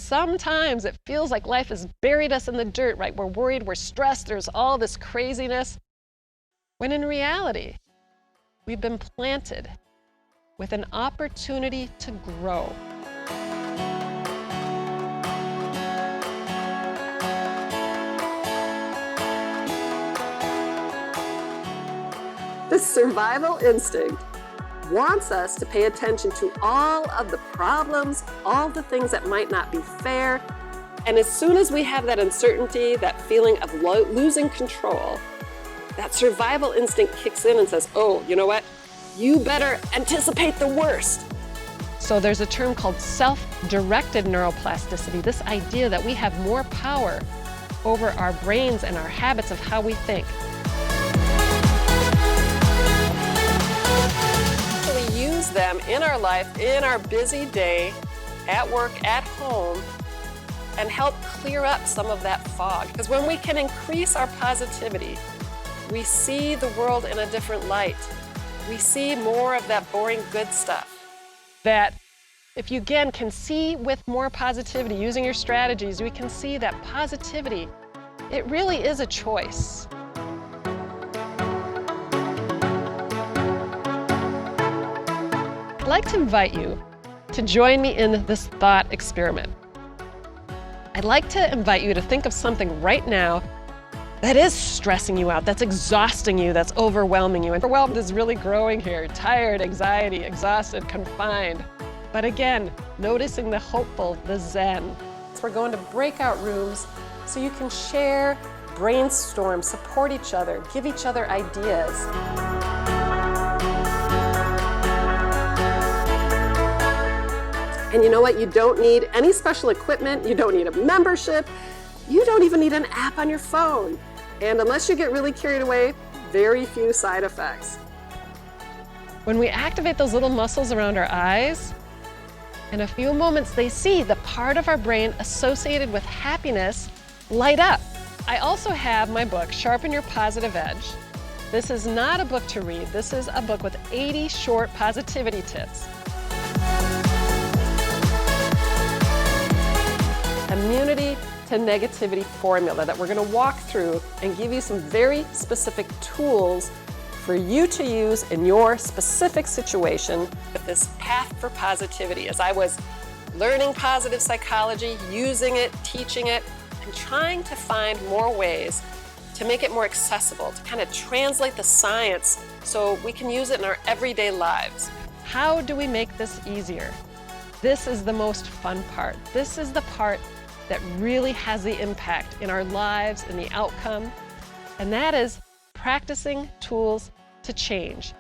sometimes it feels like life has buried us in the dirt, right? We're worried, we're stressed, there's all this craziness. When in reality, we've been planted with an opportunity to grow. The survival instinct wants us to pay attention to all of the problems, all the things that might not be fair. And as soon as we have that uncertainty, that feeling of losing control, that survival instinct kicks in and says, oh, you know what? You better anticipate the worst. So there's a term called self-directed neuroplasticity, this idea that we have more power over our brains and our habits of how we think. Use them in our life, in our busy day, at work, at home, and help clear up some of that fog. Because when we can increase our positivity, we see the world in a different light. We see more of that boring good stuff. That if you again can see with more positivity, using your strategies, we can see that positivity, it really is a choice. I'd like to invite you to join me in this thought experiment. I'd like to invite you to think of something right now that is stressing you out, that's exhausting you, that's overwhelming you. And overwhelmed is really growing here. Tired, anxiety, exhausted, confined. But again, noticing the hopeful, the zen. So we're going to breakout rooms so you can share, brainstorm, support each other, give each other ideas. And you know what? You don't need any special equipment. You don't need a membership. You don't even need an app on your phone. And unless you get really carried away, very few side effects. When we activate those little muscles around our eyes, in a few moments they see the part of our brain associated with happiness light up. I also have my book, Sharpen Your Positive Edge. This is not a book to read. This is a book with 80 short positivity tips. Immunity to negativity formula that we're going to walk through and give you some very specific tools for you to use in your specific situation with this path for positivity. As I was learning positive psychology, using it, teaching it, and trying to find more ways to make it more accessible, to kind of translate the science so we can use it in our everyday lives. How do we make this easier? This is the most fun part. This is the part that really has the impact in our lives and the outcome, and that is practicing tools to change.